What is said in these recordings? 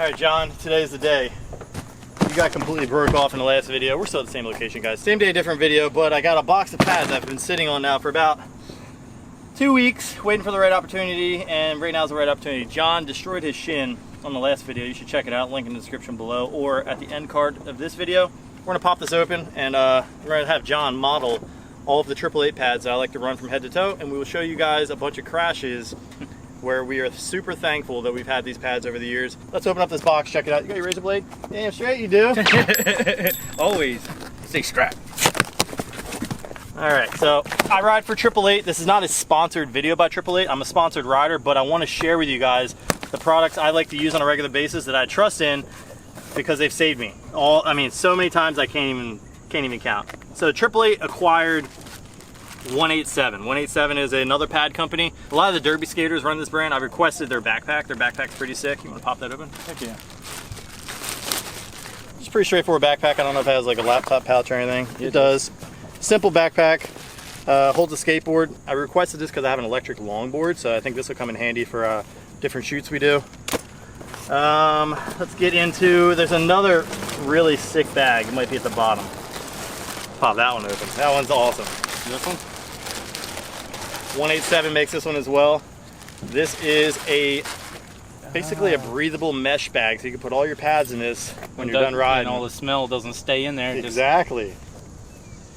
Alright, John, today's the day. You got completely broke off in the last video. We're still at the same location, guys. Same day, different video, but I got a box of pads I've been sitting on now for about 2 weeks, waiting for the right opportunity, and right now is the right opportunity. John destroyed his shin on the last video. You should check it out, link in the description below, or at the end card of this video. We're gonna pop this open, and we're gonna have John model all of the 888 pads that I like to run from head to toe, and we will show you guys a bunch of crashes where we are super thankful that we've had these pads over the years. Let's open up this box, check it out. You got your razor blade? Damn straight you do. Always stay strapped. All right, so I ride for 888. This is not a sponsored video by 888. I'm a sponsored rider, but I want to share with you guys the products I like to use on a regular basis that I trust in because they've saved me. So many times I can't even count. So 888 acquired 187. 187 is another pad company. A lot of the derby skaters run this brand. I've requested their backpack. Their backpack's pretty sick. You want to pop that open? Heck yeah. It's a pretty straightforward backpack. I don't know if it has like a laptop pouch or anything. It does. Simple backpack. Holds a skateboard. I requested this because I have an electric longboard, so I think this will come in handy for different shoots we do. Let's get into, there's another really sick bag. It might be at the bottom. Pop that one open. That one's awesome. This one? 187 makes this one as well. This is basically a breathable mesh bag, so you can put all your pads in this when you're done riding. And all the smell doesn't stay in there. Exactly.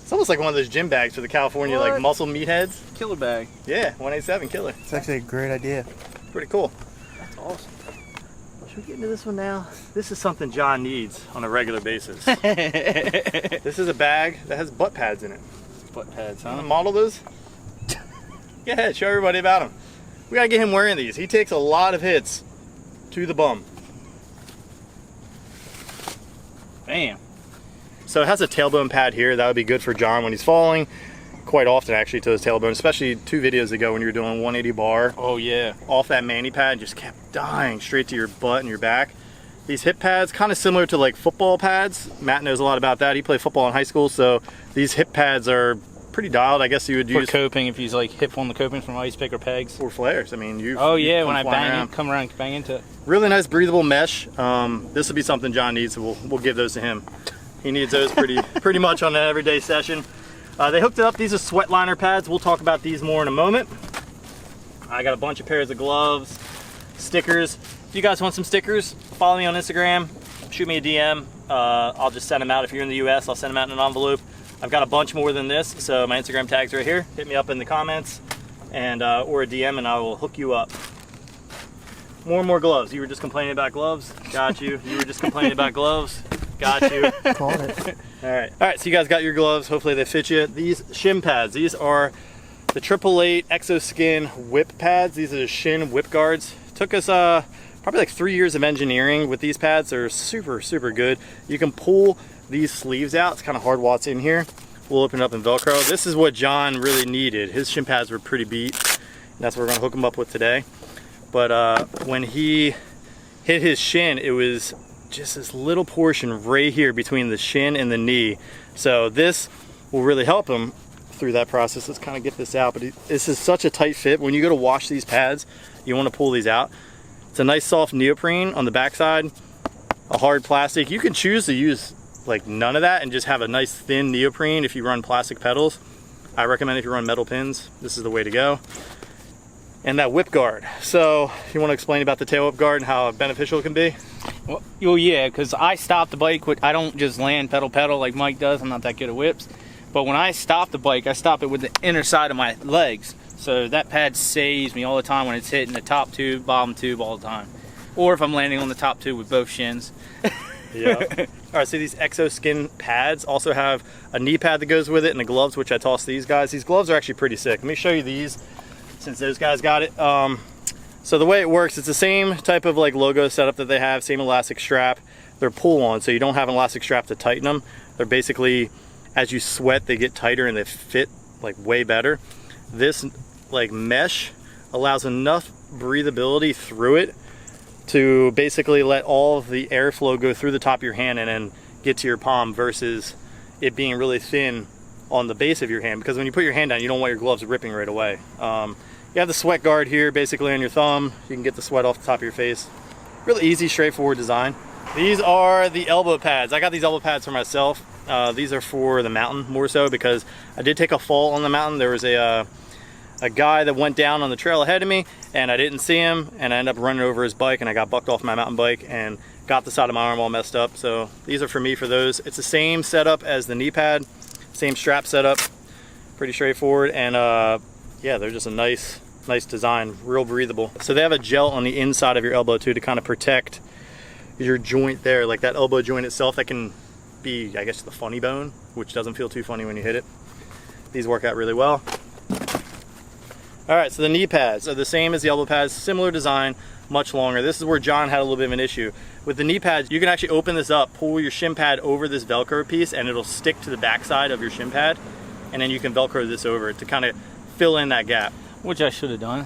It's almost like one of those gym bags for the California like muscle meatheads. Killer bag. Yeah, 187 killer. It's actually a great idea. Pretty cool. That's awesome. Should we get into this one now? This is something John needs on a regular basis. This is a bag that has butt pads in it. Butt pads, huh? Want to model those? Yeah, show everybody about them. We gotta get him wearing these. He takes a lot of hits to the bum. Bam. So it has a tailbone pad here. That would be good for John when he's falling. Quite often actually to his tailbone, especially 2 videos ago when you were doing 180 bar. Oh yeah. Off that mani pad, just kept dying straight to your butt and your back. These hip pads, kind of similar to like football pads. Matt knows a lot about that. He played football in high school, so these hip pads are pretty dialed. I guess you would use for coping if you like hip on the copings from ice pick or pegs. Or flares. I mean, you. Oh yeah, when I bang it, come around, bang into it. Really nice breathable mesh. This will be something John needs, so we'll give those to him. He needs those pretty much on an everyday session. They hooked it up. These are sweat liner pads. We'll talk about these more in a moment. I got a bunch of pairs of gloves, stickers. If you guys want some stickers, follow me on Instagram. Shoot me a DM. I'll just send them out. If you're in the US, I'll send them out in an envelope. I've got a bunch more than this, so my Instagram tag's right here. Hit me up in the comments and or a DM, and I will hook you up. More and more gloves. You were just complaining about gloves. Got you. You were just complaining about gloves. Got you. Called it. All right, so you guys got your gloves. Hopefully they fit you. These shin pads, these are the 888 Exoskin whip pads. These are the shin whip guards. Took us probably like 3 years of engineering with these pads. They're super, super good. You can pull these sleeves out. It's kind of hard while it's in here. We'll open it up in Velcro. This is what John really needed. His shin pads were pretty beat. And that's what we're gonna hook him up with today. But when he hit his shin, it was just this little portion right here between the shin and the knee. So this will really help him through that process. Let's kind of get this out, but this is such a tight fit. When you go to wash these pads, you want to pull these out. It's a nice soft neoprene on the backside, a hard plastic. You can choose to use like none of that and just have a nice thin neoprene if you run plastic pedals. I recommend if you run metal pins, this is the way to go. And that whip guard. So you want to explain about the tail whip guard and how beneficial it can be? Well yeah, because I stop the bike with, I don't just land pedal like Mike does. I'm not that good at whips. But when I stop the bike, I stop it with the inner side of my legs. So that pad saves me all the time when it's hitting the top tube, bottom tube all the time. Or if I'm landing on the top tube with both shins. Yeah. All right, so these Exoskin pads also have a knee pad that goes with it and the gloves, which I tossed these guys. These gloves are actually pretty sick. Let me show you these since those guys got it. So the way it works, it's the same type of like logo setup that they have, same elastic strap. They're pull on, so you don't have an elastic strap to tighten them. They're basically, as you sweat, they get tighter and they fit like way better. This like mesh allows enough breathability through it to basically let all of the airflow go through the top of your hand and then get to your palm versus it being really thin on the base of your hand, because when you put your hand down, you don't want your gloves ripping right away. You have the sweat guard here basically on your thumb. You can get the sweat off the top of your face. Really easy, straightforward design. These are the elbow pads. I got these elbow pads for myself. These are for the mountain more so because I did take a fall on the mountain. There was a guy that went down on the trail ahead of me and I didn't see him, and I ended up running over his bike and I got bucked off my mountain bike and got the side of my arm all messed up. So these are for me for those. It's the same setup as the knee pad, same strap setup, pretty straightforward, and yeah, they're just a nice design, real breathable. So they have a gel on the inside of your elbow too to kind of protect your joint there, like that elbow joint itself that can be, I guess, the funny bone, which doesn't feel too funny when you hit it. These work out really well. All right, so the knee pads are the same as the elbow pads, similar design, much longer. This is where John had a little bit of an issue. With the knee pads, you can actually open this up, pull your shin pad over this Velcro piece, and it'll stick to the backside of your shin pad, and then you can Velcro this over to kind of fill in that gap. Which I should have done.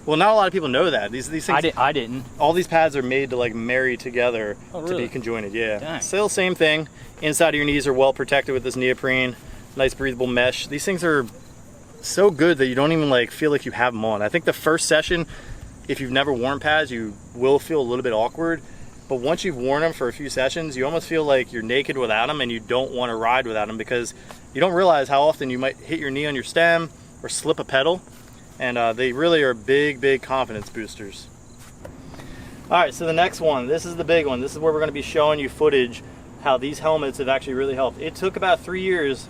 Well, not a lot of people know that. These things. I didn't. All these pads are made to like marry together to be conjoined. Yeah. Dang. Still same thing. Inside of your knees are well protected with this neoprene. Nice breathable mesh. These things are so good that you don't even like feel like you have them on. I think the first session, if you've never worn pads, you will feel a little bit awkward. But once you've worn them for a few sessions, you almost feel like you're naked without them and you don't want to ride without them because you don't realize how often you might hit your knee on your stem or slip a pedal. And they really are big confidence boosters. All right, so the next one, this is the big one. This is where we're going to be showing you footage how these helmets have actually really helped. It took about 3 years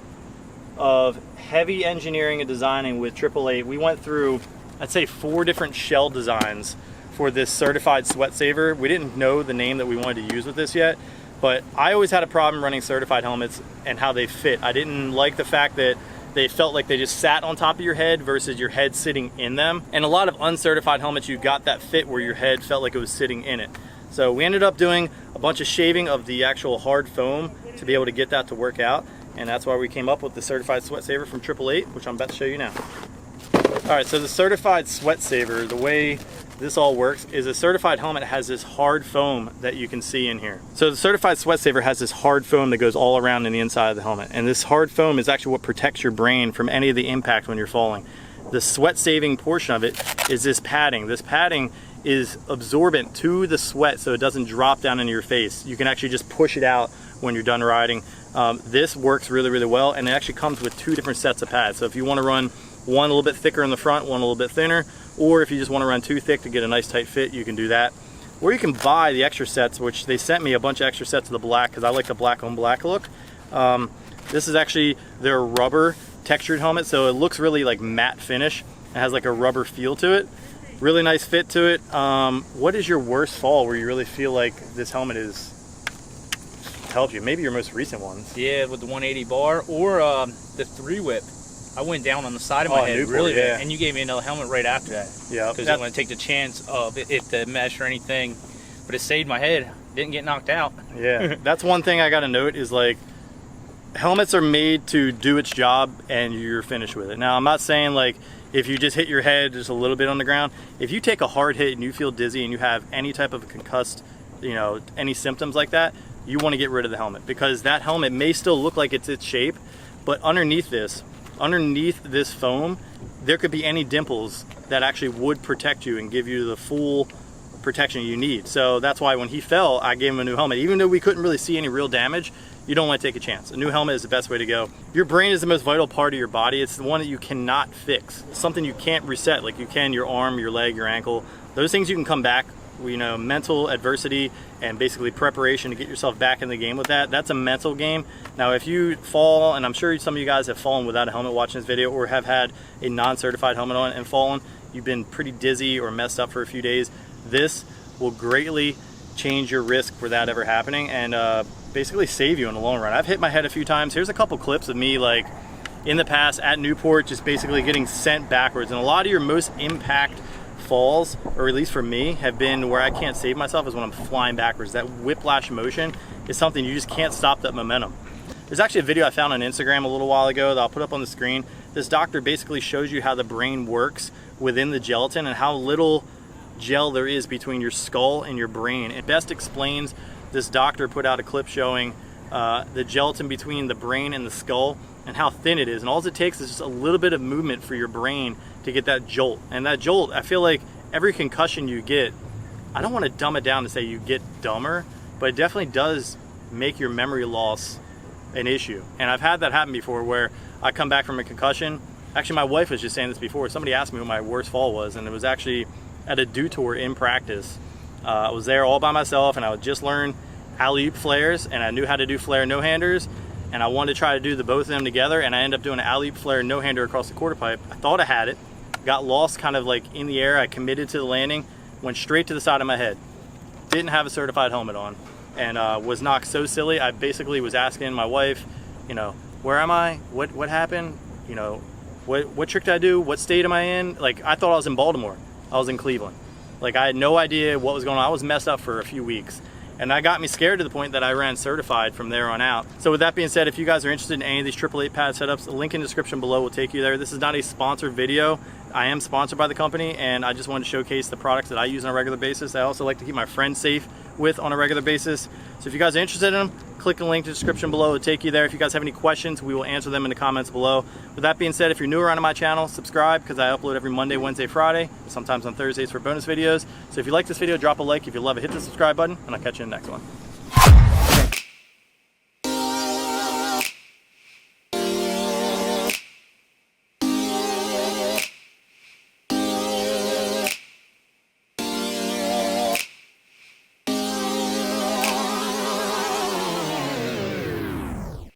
of heavy engineering and designing with C.T.E. We went through, I'd say, 4 different shell designs for this certified sweat saver. We didn't know the name that we wanted to use with this yet, but I always had a problem running certified helmets and how they fit. I didn't like the fact that they felt like they just sat on top of your head versus your head sitting in them. And a lot of uncertified helmets, you got that fit where your head felt like it was sitting in it. So we ended up doing a bunch of shaving of the actual hard foam to be able to get that to work out. And that's why we came up with the certified sweat saver from C.T.E, which I'm about to show you now. All right, so the certified sweat saver, the way this all works is a certified helmet has this hard foam that you can see in here. So the certified sweat saver has this hard foam that goes all around in the inside of the helmet. And this hard foam is actually what protects your brain from any of the impact when you're falling. The sweat saving portion of it is this padding. This padding is absorbent to the sweat so it doesn't drop down into your face. You can actually just push it out when you're done riding. This works really well, and it actually comes with 2 different sets of pads. So if you want to run one a little bit thicker in the front, one a little bit thinner, or if you just want to run 2 thick to get a nice tight fit, you can do that. Or you can buy the extra sets, which they sent me a bunch of extra sets of the black because I like the black on black look. This is actually their rubber textured helmet, so it looks really like matte finish. It has like a rubber feel to it. Really nice fit to it. What is your worst fall where you really feel like this helmet has helped you? Maybe your most recent ones. Yeah, with the 180 bar or the 3-whip. I went down on the side of my head Newport, really yeah. bad, and you gave me another helmet right after that. Yeah, because I didn't want to take the chance of it to mesh or anything, but it saved my head. Didn't get knocked out. Yeah, that's one thing I got to note is like helmets are made to do its job and you're finished with it. Now, I'm not saying like if you just hit your head just a little bit on the ground, if you take a hard hit and you feel dizzy and you have any type of concussed, you know, any symptoms like that, you want to get rid of the helmet because that helmet may still look like it's its shape, but underneath this foam, there could be any dimples that actually would protect you and give you the full protection you need. So that's why when he fell, I gave him a new helmet. Even though we couldn't really see any real damage, you don't want to take a chance. A new helmet is the best way to go. Your brain is the most vital part of your body. It's the one that you cannot fix. It's something you can't reset like you can your arm, your leg, your ankle. Those things you can come back. You know, mental adversity and basically preparation to get yourself back in the game with that's a mental game. Now if you fall, and I'm sure some of you guys have fallen without a helmet watching this video or have had a non-certified helmet on and fallen, you've been pretty dizzy or messed up for a few days, this will greatly change your risk for that ever happening and basically save you in the long run. I've hit my head a few times. Here's a couple clips of me like in the past at Newport just basically getting sent backwards, and a lot of your most impact falls, or at least for me, have been where I can't save myself is when I'm flying backwards. That whiplash motion is something you just can't stop that momentum. There's actually a video I found on Instagram a little while ago that I'll put up on the screen. This doctor basically shows you how the brain works within the gelatin and how little gel there is between your skull and your brain. It best explains, this doctor put out a clip showing the gelatin between the brain and the skull and how thin it is, and all it takes is just a little bit of movement for your brain to get that jolt. And that jolt, I feel like every concussion you get I don't want to dumb it down to say you get dumber, but it definitely does make your memory loss an issue. And I've had that happen before where I come back from a concussion. Actually, my wife was just saying this before. Somebody asked me what my worst fall was, and it was actually at a dew tour in practice. I was there all by myself, and I would just learn alley-oop flares, and I knew how to do flare no-handers, and I wanted to try to do the both of them together, and I ended up doing an alley-oop flare no-hander across the quarter pipe. I thought I had it, got lost kind of like in the air. I committed to the landing, went straight to the side of my head. Didn't have a certified helmet on, and was knocked so silly. I basically was asking my wife, you know, where am I? What happened? You know, what trick did I do? What state am I in? Like, I thought I was in Baltimore. I was in Cleveland. Like, I had no idea what was going on. I was messed up for a few weeks. And that got me scared to the point that I ran certified from there on out. So with that being said, if you guys are interested in any of these 888 pad setups, the link in the description below will take you there. This is not a sponsored video. I am sponsored by the company, and I just wanted to showcase the products that I use on a regular basis. I also like to keep my friends safe with on a regular basis. So if you guys are interested in them, click the link in the description below. It'll take you there. If you guys have any questions, we will answer them in the comments below. With that being said, if you're new around to my channel, subscribe, because I upload every Monday, Wednesday, Friday, sometimes on Thursdays for bonus videos. So if you like this video, drop a like. If you love it, hit the subscribe button, and I'll catch you in the next one.